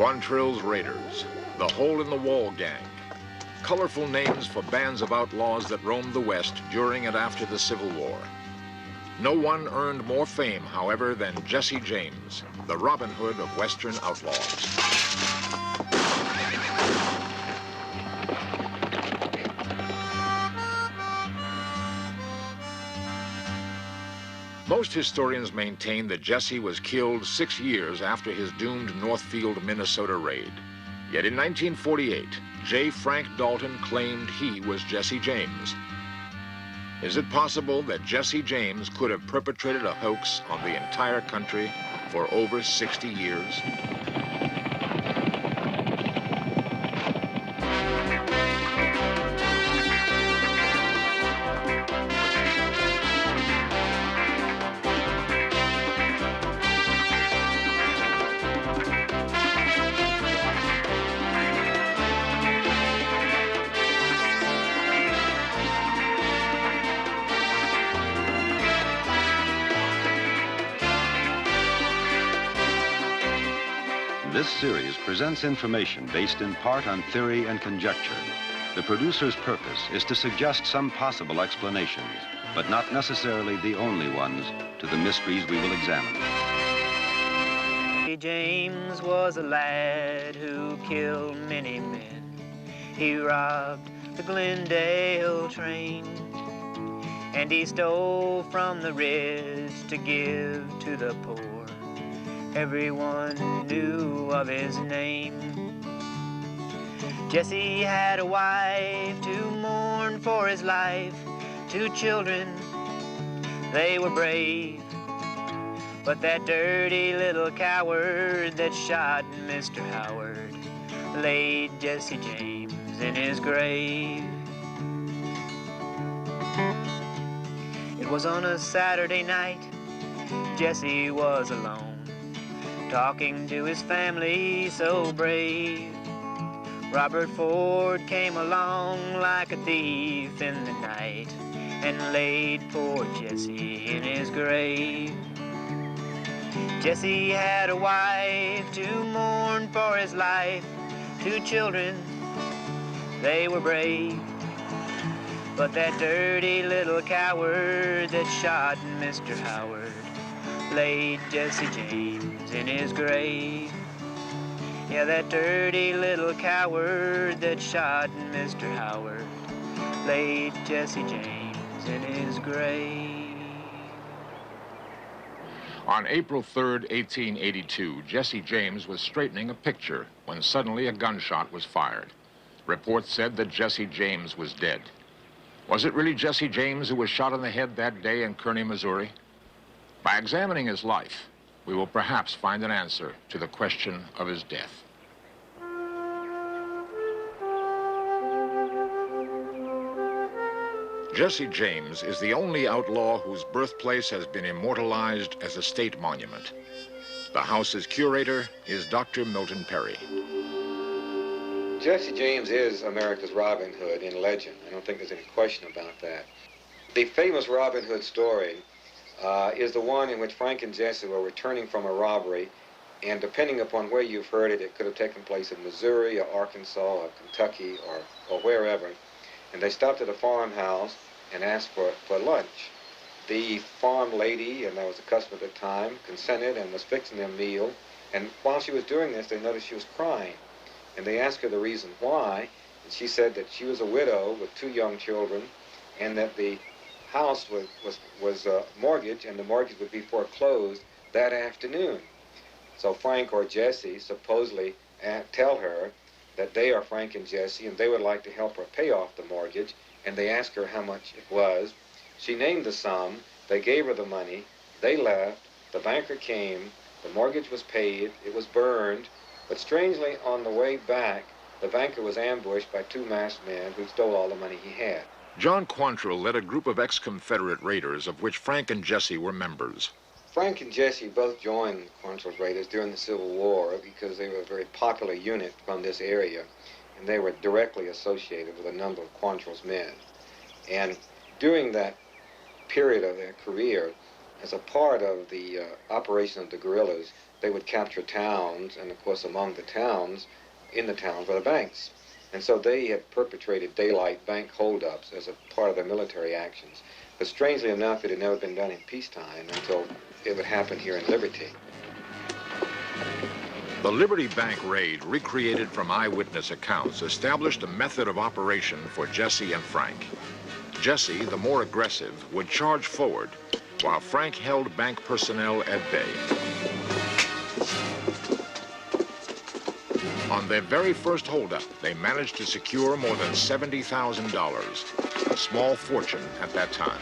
Quantrill's Raiders, the Hole in the Wall Gang. Colorful names for bands of outlaws that roamed the West during and after the Civil War. No one earned more fame, however, than Jesse James, the Robin Hood of Western outlaws. Most historians maintain that Jesse was killed 6 years after his doomed Northfield, Minnesota raid. Yet in 1948, J. Frank Dalton claimed he was Jesse James. Is it possible that Jesse James could have perpetrated a hoax on the entire country for over 60 years? This series presents information based in part on theory and conjecture. The producer's purpose is to suggest some possible explanations, but not necessarily the only ones, to the mysteries we will examine. James was a lad who killed many men. He robbed the Glendale train, and he stole from the rich to give to the poor. Everyone knew of his name. Jesse had a wife to mourn for his life, 2 children, they were brave. But that dirty little coward that shot Mr. Howard laid Jesse James in his grave. It was on a Saturday night, Jesse was alone, talking to his family so brave. Robert Ford came along like a thief in the night and laid poor Jesse in his grave. Jesse had a wife to mourn for his life, 2 children, they were brave. But that dirty little coward that shot Mr. Howard laid Jesse James in his grave. Yeah, that dirty little coward that shot Mr. Howard laid Jesse James in his grave. On April 3rd, 1882, Jesse James was straightening a picture when suddenly a gunshot was fired. Reports said that Jesse James was dead. Was it really Jesse James who was shot in the head that day in Kearney, Missouri? By examining his life, we will perhaps find an answer to the question of his death. Jesse James is the only outlaw whose birthplace has been immortalized as a state monument. The house's curator is Dr. Milton Perry. Jesse James is America's Robin Hood in legend. I don't think there's any question about that. The famous Robin Hood story is the one in which Frank and Jesse were returning from a robbery, and depending upon where you've heard it, it could have taken place in Missouri or Arkansas or Kentucky or wherever. And they stopped at a farmhouse and asked for lunch. The farm lady, and that was the custom at the time, consented and was fixing their meal. And while she was doing this, they noticed she was crying. And they asked her the reason why, and she said that she was a widow with 2 young children, and that the house was mortgaged, and the mortgage would be foreclosed that afternoon. So Frank or Jesse supposedly tell her that they are Frank and Jesse, and they would like to help her pay off the mortgage, and they asked her how much it was. She named the sum, they gave her the money, they left, the banker came, the mortgage was paid, it was burned, but strangely on the way back, the banker was ambushed by 2 masked men who stole all the money he had. John Quantrill led a group of ex-Confederate raiders of which Frank and Jesse were members. Frank and Jesse both joined Quantrill's Raiders during the Civil War because they were a very popular unit from this area, and they were directly associated with a number of Quantrill's men. And during that period of their career, as a part of the operation of the guerrillas, they would capture towns, and of course among the towns, in the towns were the banks. And so they had perpetrated daylight bank holdups as a part of their military actions. But strangely enough, it had never been done in peacetime until it would happen here in Liberty. The Liberty Bank raid, recreated from eyewitness accounts, established a method of operation for Jesse and Frank. Jesse, the more aggressive, would charge forward, while Frank held bank personnel at bay. On their very first holdup, they managed to secure more than $70,000, a small fortune at that time.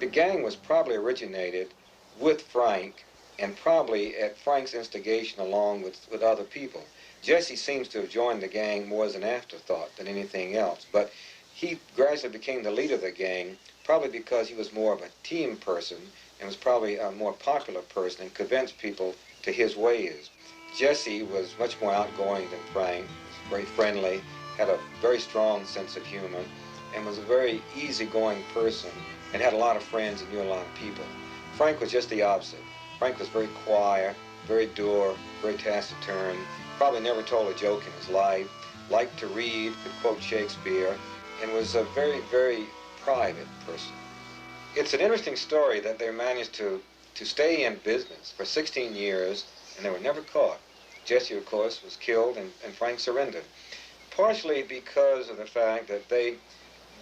The gang was probably originated with Frank, and probably at Frank's instigation along with other people. Jesse seems to have joined the gang more as an afterthought than anything else, but he gradually became the leader of the gang, probably because he was more of a team person and was probably a more popular person and convinced people to his ways. Jesse was much more outgoing than Frank, very friendly, had a very strong sense of humor, and was a very easygoing person and had a lot of friends and knew a lot of people. Frank was just the opposite. Frank was very quiet, very dour, very taciturn, probably never told a joke in his life, liked to read, could quote Shakespeare, and was a very, very private person. It's an interesting story that they managed to stay in business for 16 years, and they were never caught. Jesse, of course, was killed, and Frank surrendered, partially because of the fact that they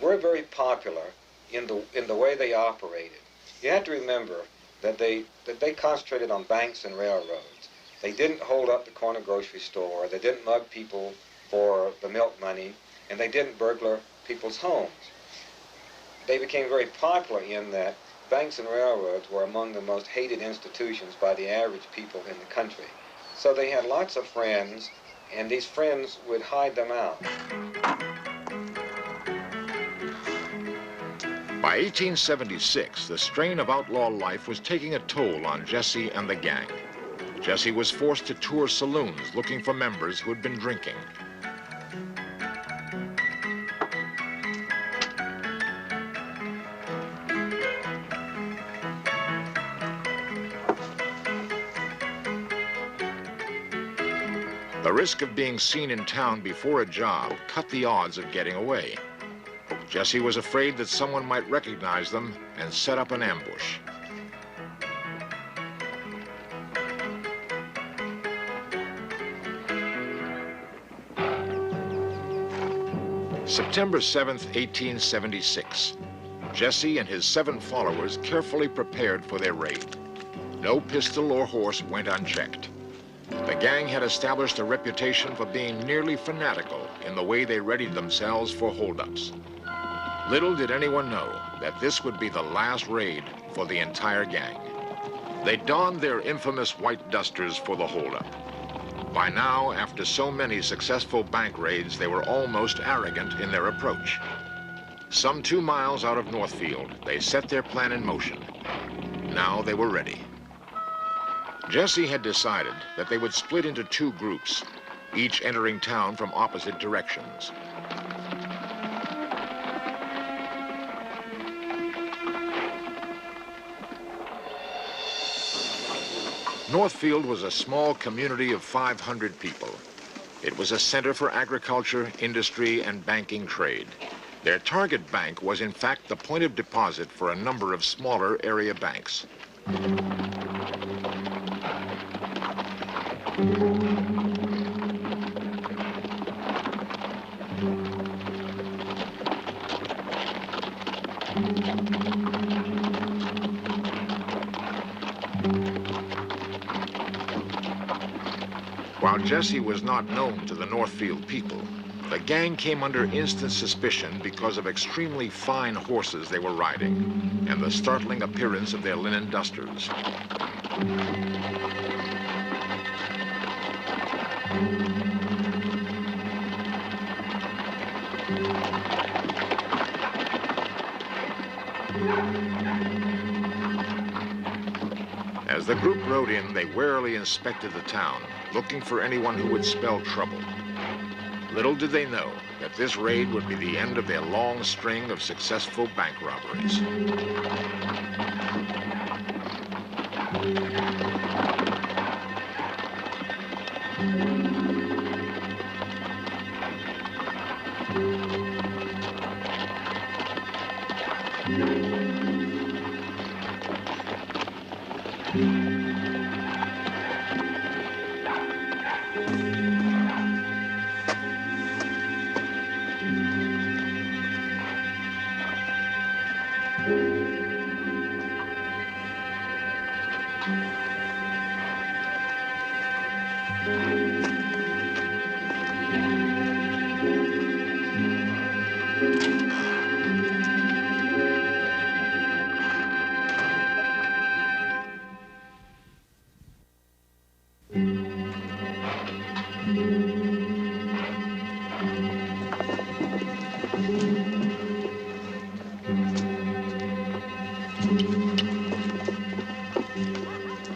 were very popular in the way they operated. You have to remember that they concentrated on banks and railroads. They didn't hold up the corner grocery store, they didn't mug people for the milk money, and they didn't burglar people's homes. They became very popular in that banks and railroads were among the most hated institutions by the average people in the country. So they had lots of friends, and these friends would hide them out. By 1876, the strain of outlaw life was taking a toll on Jesse and the gang. Jesse was forced to tour saloons looking for members who had been drinking. The risk of being seen in town before a job cut the odds of getting away. Jesse was afraid that someone might recognize them and set up an ambush. September 7th, 1876. Jesse and his 7 followers carefully prepared for their raid. No pistol or horse went unchecked. The gang had established a reputation for being nearly fanatical in the way they readied themselves for holdups. Little did anyone know that this would be the last raid for the entire gang. They donned their infamous white dusters for the holdup. By now, after so many successful bank raids, they were almost arrogant in their approach. Some 2 miles out of Northfield, they set their plan in motion. Now they were ready. Jesse had decided that they would split into 2 groups, each entering town from opposite directions. Northfield was a small community of 500 people. It was a center for agriculture, industry, and banking trade. Their target bank was in fact the point of deposit for a number of smaller area banks. While Jesse was not known to the Northfield people, the gang came under instant suspicion because of extremely fine horses they were riding and the startling appearance of their linen dusters. As the group rode in, they warily inspected the town, looking for anyone who would spell trouble. Little did they know that this raid would be the end of their long string of successful bank robberies.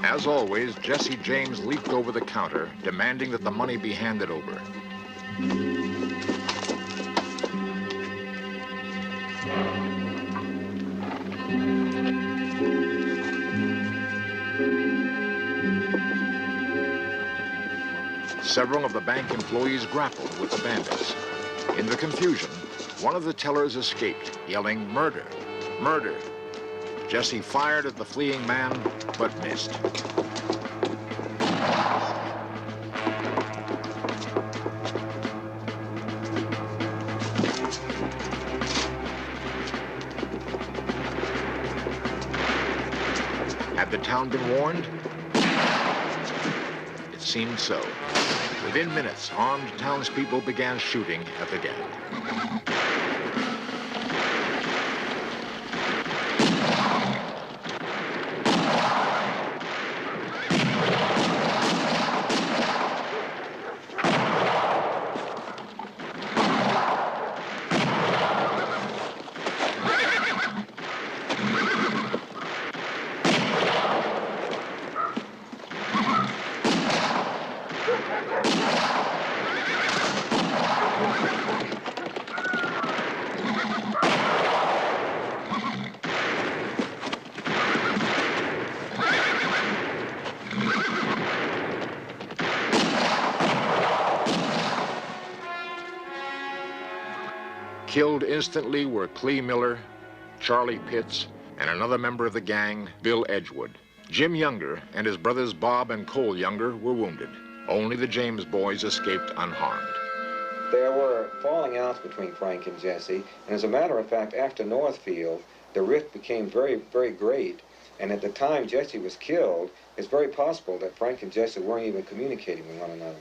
As always, Jesse James leaped over the counter, demanding that the money be handed over. Several of the bank employees grappled with the bandits. In the confusion, one of the tellers escaped, yelling, "Murder! Murder!" Jesse fired at the fleeing man, but missed. Had the town been warned? It seemed so. Within minutes, armed townspeople began shooting at the gang. Killed instantly were Clee Miller, Charlie Pitts, and another member of the gang, Bill Edgewood. Jim Younger and his brothers Bob and Cole Younger were wounded. Only the James boys escaped unharmed. There were falling outs between Frank and Jesse, and as a matter of fact, after Northfield, the rift became very, very great. And at the time Jesse was killed, it's very possible that Frank and Jesse weren't even communicating with one another.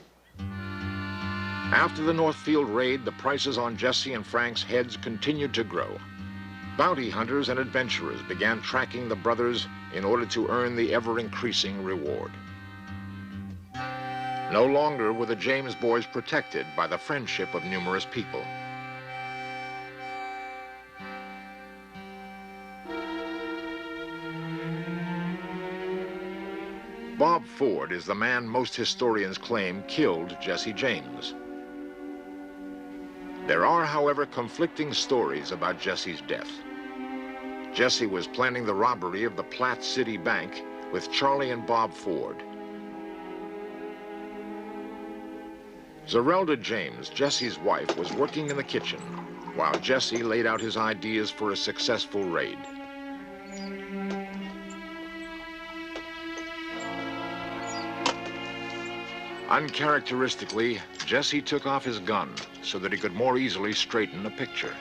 After the Northfield raid, the prices on Jesse and Frank's heads continued to grow. Bounty hunters and adventurers began tracking the brothers in order to earn the ever-increasing reward. No longer were the James boys protected by the friendship of numerous people. Bob Ford is the man most historians claim killed Jesse James. There are, however, conflicting stories about Jesse's death. Jesse was planning the robbery of the Platte City Bank with Charlie and Bob Ford. Zerelda James, Jesse's wife, was working in the kitchen while Jesse laid out his ideas for a successful raid. Uncharacteristically, Jesse took off his gun so that he could more easily straighten a picture.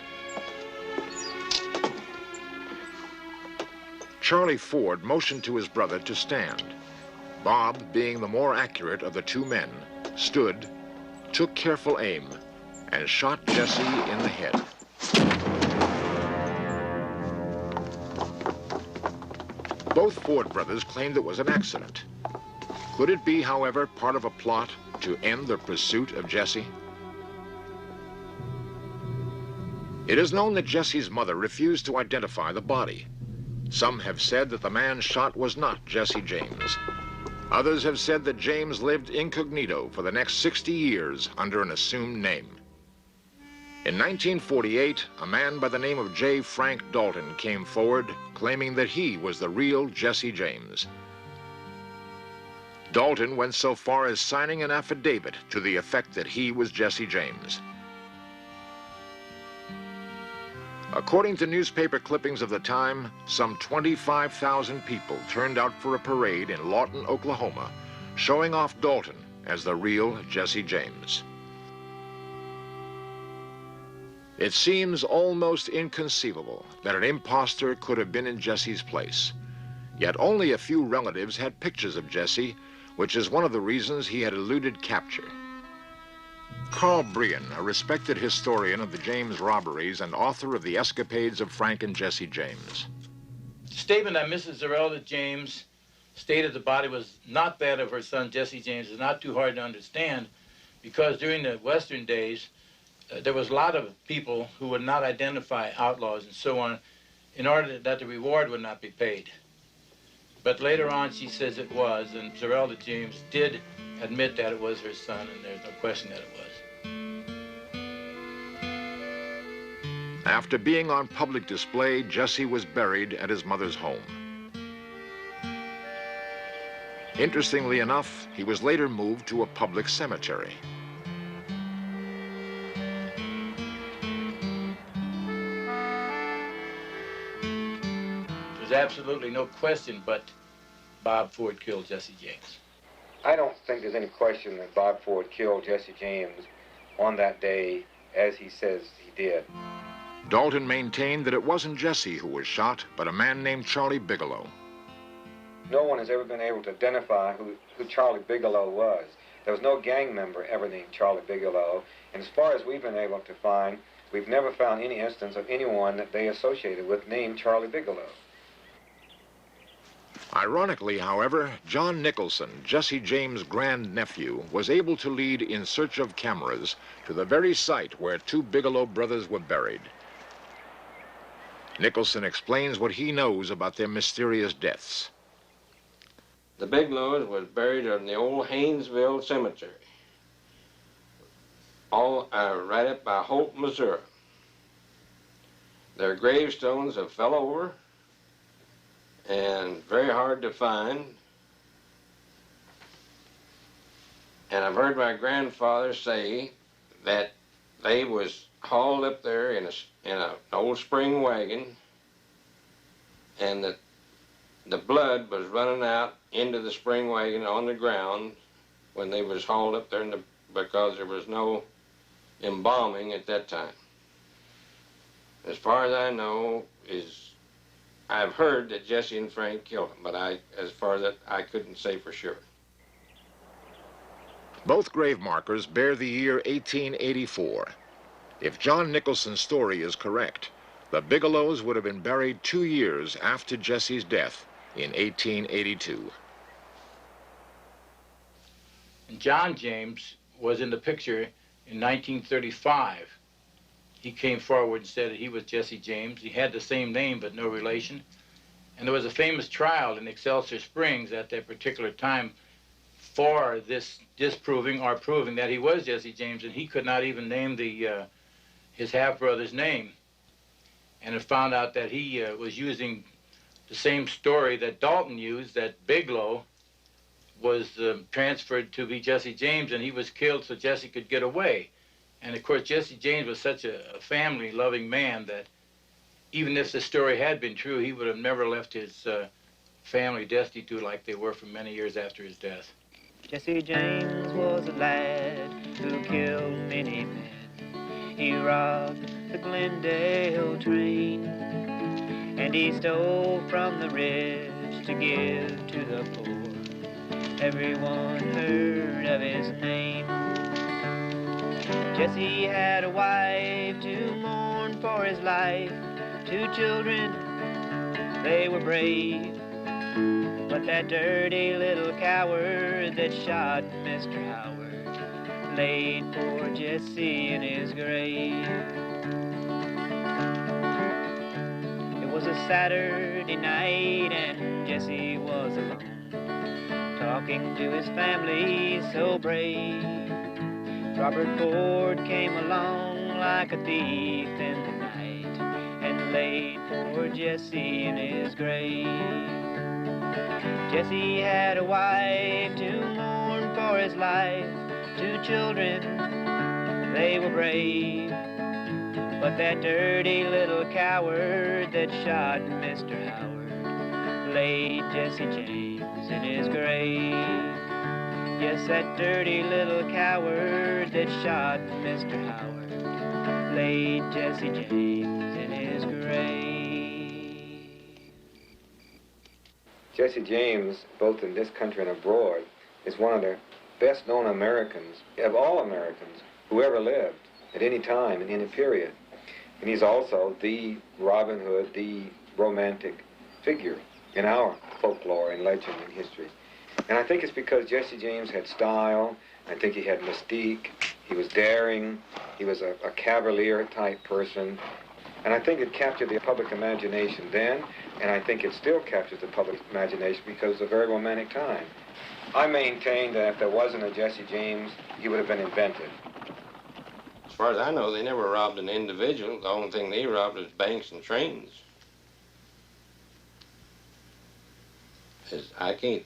Charlie Ford motioned to his brother to stand. Bob, being the more accurate of the two men, stood, took careful aim, and shot Jesse in the head. Both Ford brothers claimed it was an accident. Could it be, however, part of a plot to end the pursuit of Jesse? It is known that Jesse's mother refused to identify the body. Some have said that the man shot was not Jesse James. Others have said that James lived incognito for the next 60 years under an assumed name. In 1948, a man by the name of J. Frank Dalton came forward claiming that he was the real Jesse James. Dalton went so far as signing an affidavit to the effect that he was Jesse James. According to newspaper clippings of the time, some 25,000 people turned out for a parade in Lawton, Oklahoma, showing off Dalton as the real Jesse James. It seems almost inconceivable that an imposter could have been in Jesse's place. Yet only a few relatives had pictures of Jesse, which is one of the reasons he had eluded capture. Carl Brian, a respected historian of the James robberies and author of The Escapades of Frank and Jesse James. The statement that Mrs. Zerelda James stated the body was not that of her son Jesse James is not too hard to understand, because during the Western days, there was a lot of people who would not identify outlaws and so on in order that the reward would not be paid. But later on, she says it was, and Zerelda James did admit that it was her son, and there's no question that it was. After being on public display, Jesse was buried at his mother's home. Interestingly enough, he was later moved to a public cemetery. There's absolutely no question but Bob Ford killed Jesse James. I don't think there's any question that Bob Ford killed Jesse James on that day as he says he did. Dalton maintained that it wasn't Jesse who was shot, but a man named Charlie Bigelow. No one has ever been able to identify who Charlie Bigelow was. There was no gang member ever named Charlie Bigelow, and as far as we've been able to find, we've never found any instance of anyone that they associated with named Charlie Bigelow. Ironically, however, John Nicholson, Jesse James' grandnephew, was able to lead In Search of Cameras to the very site where two Bigelow brothers were buried. Nicholson explains what he knows about their mysterious deaths. The Bigelows was buried in the old Haynesville Cemetery, all right up by Holt, Missouri. Their gravestones have fell over and very hard to find. And I've heard my grandfather say that they was hauled up there in an old spring wagon, and that the blood was running out into the spring wagon on the ground when they was hauled up there because there was no embalming at that time. As far as I know, I've heard that Jesse and Frank killed him, but as far as that, I couldn't say for sure. Both grave markers bear the year 1884. If John Nicholson's story is correct, the Bigelows would have been buried 2 years after Jesse's death in 1882. And John James was in the picture in 1935. He came forward and said that he was Jesse James. He had the same name, but no relation. And there was a famous trial in Excelsior Springs at that particular time for this disproving or proving that he was Jesse James, and he could not even name his half-brother's name. And it found out that he was using the same story that Dalton used, that Bigelow was transferred to be Jesse James, and he was killed so Jesse could get away. And of course, Jesse James was such a family-loving man that even if the story had been true, he would have never left his family destitute like they were for many years after his death. Jesse James was a lad who killed many men. He robbed the Glendale train, and he stole from the rich to give to the poor. Everyone heard of his name. Jesse had a wife to mourn for his life, 2 children, they were brave. But that dirty little coward that shot Mr. Howard laid poor Jesse in his grave. It was a Saturday night and Jesse was alone, talking to his family so brave. Robert Ford came along like a thief in the night and laid poor Jesse in his grave. Jesse had a wife to mourn for his life, 2 children, they were brave. But that dirty little coward that shot Mr. Howard laid Jesse James in his grave. Yes, that dirty little coward that shot Mr. Howard laid Jesse James in his grave. Jesse James, both in this country and abroad, is one of the best-known Americans, of all Americans, who ever lived at any time in any period. And he's also the Robin Hood, the romantic figure in our folklore and legend and history. And I think it's because Jesse James had style. I think he had mystique. He was daring. He was a cavalier-type person. And I think it captured the public imagination then, and I think it still captures the public imagination because it's a very romantic time. I maintain that if there wasn't a Jesse James, he would have been invented. As far as I know, they never robbed an individual. The only thing they robbed was banks and trains. I can't,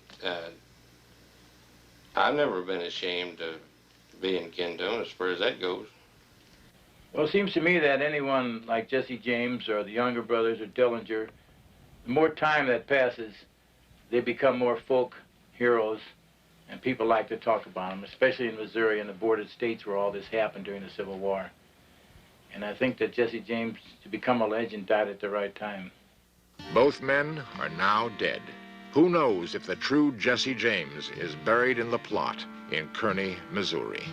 I've never been ashamed of being kin to him as far as that goes. Well, it seems to me that anyone like Jesse James or the Younger Brothers or Dillinger, the more time that passes, they become more folk heroes, and people like to talk about them, especially in Missouri and the border states where all this happened during the Civil War. And I think that Jesse James, to become a legend, died at the right time. Both men are now dead. Who knows if the true Jesse James is buried in the plot in Kearney, Missouri?